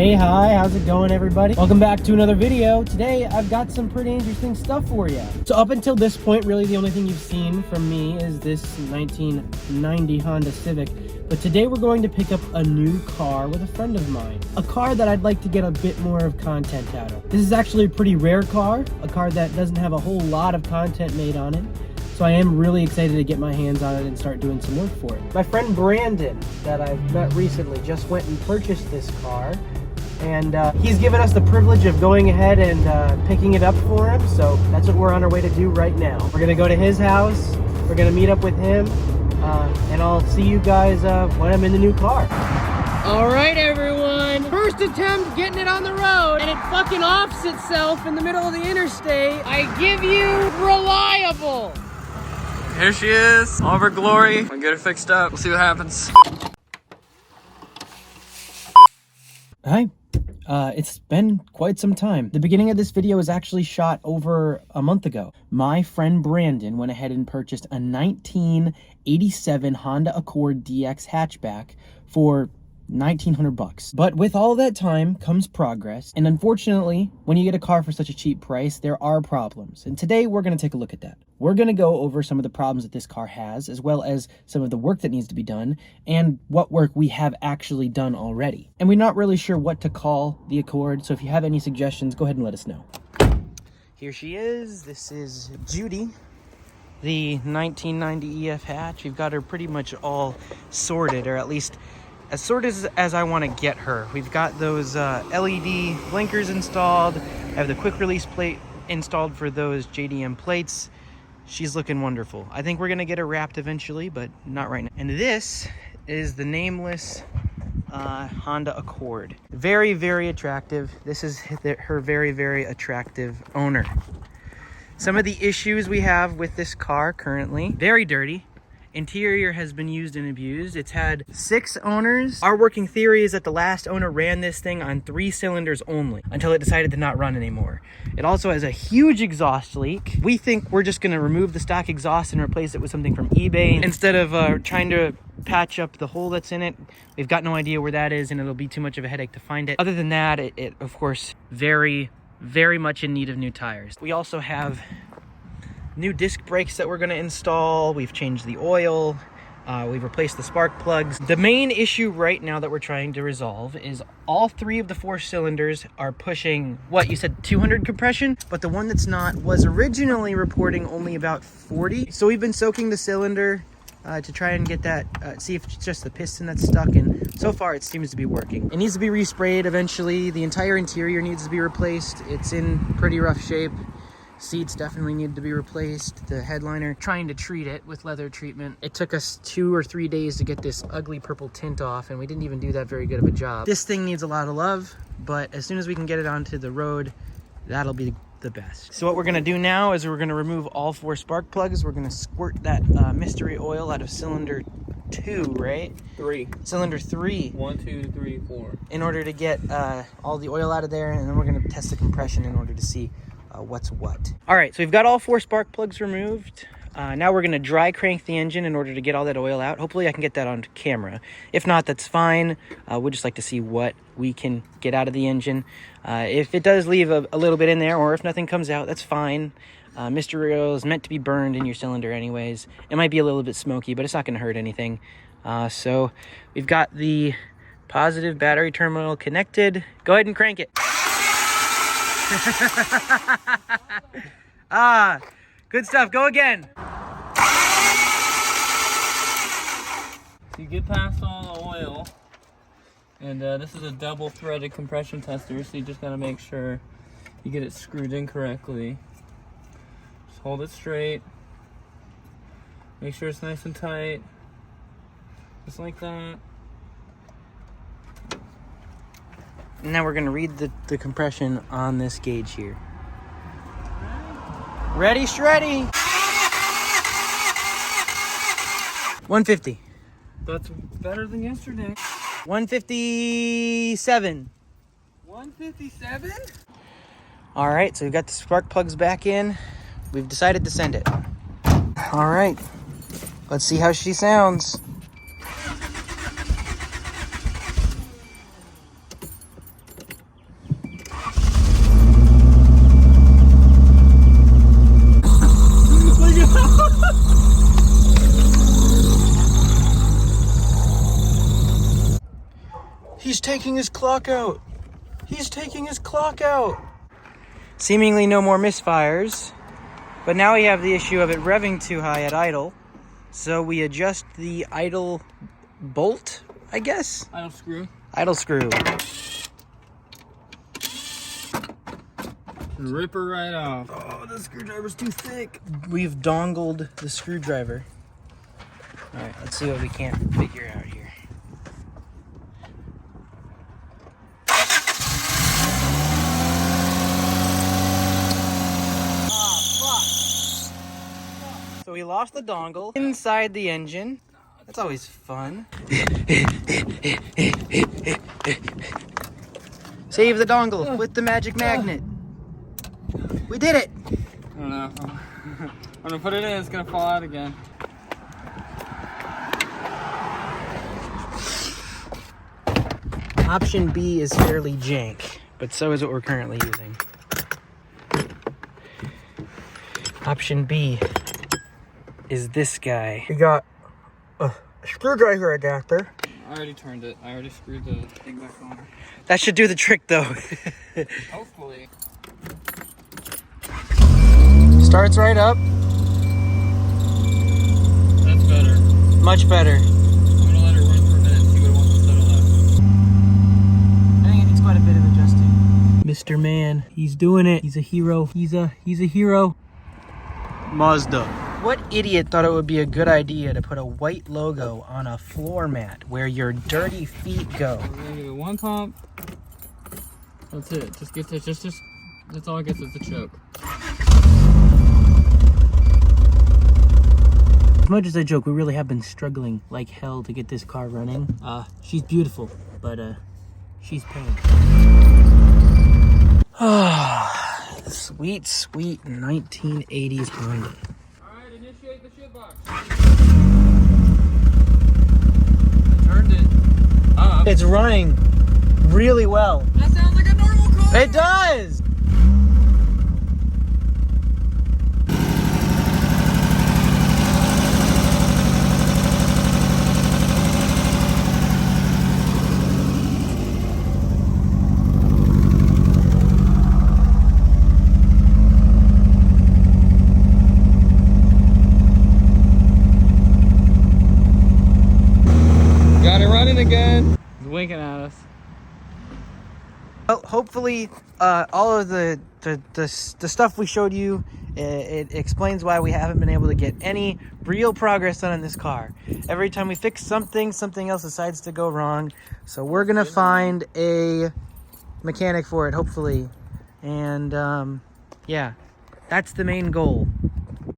Hey, hi, how's it going, everybody? Welcome back to another video. Today, I've got some pretty interesting stuff for you. So up until this point, really the only thing you've seen from me is this 1990 Honda Civic. But today we're going to pick up a new car with a friend of mine. A car that I'd like to get a bit more of content out of. This is actually a pretty rare car, a car that doesn't have a whole lot of content made on it. So I am really excited to get my hands on it and start doing some work for it. My friend Brandon, that I've met recently, just went and purchased this car. And he's given us the privilege of going ahead and picking it up for him. So that's what we're on our way to do right now. We're gonna go to his house. We're gonna meet up with him. And I'll see you guys when I'm in the new car. All right, everyone. First attempt getting it on the road, and it fucking offs itself in the middle of the interstate. I give you reliable. Here she is, all of her glory. We'll get her fixed up. We'll see what happens. Hi. It's been quite some time. The beginning of this video was actually shot over a month ago. My friend Brandon went ahead and purchased a 1987 Honda Accord DX hatchback for $1,900. But with all that time comes progress, and unfortunately, when you get a car for such a cheap price, there are problems. And today we're going to take a look at that. We're going to go over some of the problems that this car has, as well as some of the work that needs to be done, and what work we have actually done already. And we're not really sure what to call the Accord, so if you have any suggestions, go ahead and let us know. Here she is. This is Judy, the 1990 EF hatch. We've got her pretty much all sorted, or at least as sorted as I want to get her. We've got those LED blinkers installed. I have the quick release plate installed for those JDM plates. She's looking wonderful. I think we're gonna get her wrapped eventually, but not right now. And this is the nameless Honda Accord. Very, very attractive. This is her very, very attractive owner. Some of the issues we have with this car currently: very dirty. Interior has been used and abused. It's had 6 owners. Our working theory is that the last owner ran this thing on 3 cylinders only until it decided to not run anymore. It also has a huge exhaust leak. We think we're just gonna remove the stock exhaust and replace it with something from eBay instead of trying to patch up the hole that's in it. We've got no idea where that is, and it'll be too much of a headache to find it. Other than that, it of course, very, very much in need of new tires. We also have new disc brakes that we're going to install. We've changed the oil. We've replaced the spark plugs. The main issue right now that we're trying to resolve is all 3 of the 4 cylinders are pushing, what, you said 200 compression? But the one that's not was originally reporting only about 40. So we've been soaking the cylinder to try and get that, see if it's just the piston that's stuck, and so far it seems to be working. It needs to be resprayed eventually. The entire interior needs to be replaced. It's in pretty rough shape. Seats definitely need to be replaced. The headliner, trying to treat it with leather treatment. It took us 2 or 3 days to get this ugly purple tint off, and we didn't even do that very good of a job. This thing needs a lot of love, but as soon as we can get it onto the road, that'll be the best. So what we're gonna do now is we're gonna remove all 4 spark plugs. We're gonna squirt that mystery oil out of cylinder 2, right? 3. Cylinder 3. 1, 2, 3, 4. In order to get all the oil out of there, and then we're gonna test the compression in order to see what's what. All right, so we've got all 4 spark plugs removed. Now we're gonna dry crank the engine in order to get all that oil out. Hopefully I can get that on camera. If not, that's fine. We'd just like to see what we can get out of the engine. If it does leave a little bit in there, or if nothing comes out, that's fine. Mystery oil is meant to be burned in your cylinder anyways. It might be a little bit smoky, but it's not gonna hurt anything. So we've got the positive battery terminal connected. Go ahead and crank it. Good stuff. Go again. So you get past all the oil, and this is a double-threaded compression tester, so you just gotta make sure you get it screwed in correctly. Just hold it straight. Make sure it's nice and tight. Just like that. Now we're gonna read the compression on this gauge here. Ready, shreddy. 150. That's better than yesterday. 157. 157? All right, so we've got the spark plugs back in. We've decided to send it. All right, let's see how she sounds. He's taking his clock out. He's taking his clock out. Seemingly no more misfires, but now we have the issue of it revving too high at idle. So we adjust the idle bolt, I guess? Idle screw. Idle screw. Rip her right off. Oh, the screwdriver's too thick. We've dongled the screwdriver. All right, let's see what we can't figure out here. So we lost the dongle inside the engine. That's always fun. Save the dongle with the magic magnet. We did it! I don't know. I'm gonna put it in, it's gonna fall out again. Option B is fairly jank, but so is what we're currently using. Option B is this guy. We got a screwdriver adapter. I already turned it. I already screwed the thing back on. That should do the trick though. Hopefully. Starts right up. That's better. Much better. I'm gonna let it run for a minute and see what it wants to settle at. I think it needs quite a bit of adjusting. Mr. Man, he's doing it. He's a hero. He's a hero. Mazda. What idiot thought it would be a good idea to put a white logo on a floor mat where your dirty feet go? We're gonna give it one pump. That's it. Just get this. Just. That's all it gets is the choke. As much as I joke, we really have been struggling like hell to get this car running. She's beautiful, but she's pain. Sweet, sweet 1980s Honda. Alright, initiate the shit box. I turned it up. It's running really well. That sounds like a normal car! It does! Got it running again. He's winking at us. Well, hopefully, all of the stuff we showed you, it explains why we haven't been able to get any real progress done in this car. Every time we fix something, something else decides to go wrong. So we're gonna find a mechanic for it, hopefully. And yeah, that's the main goal.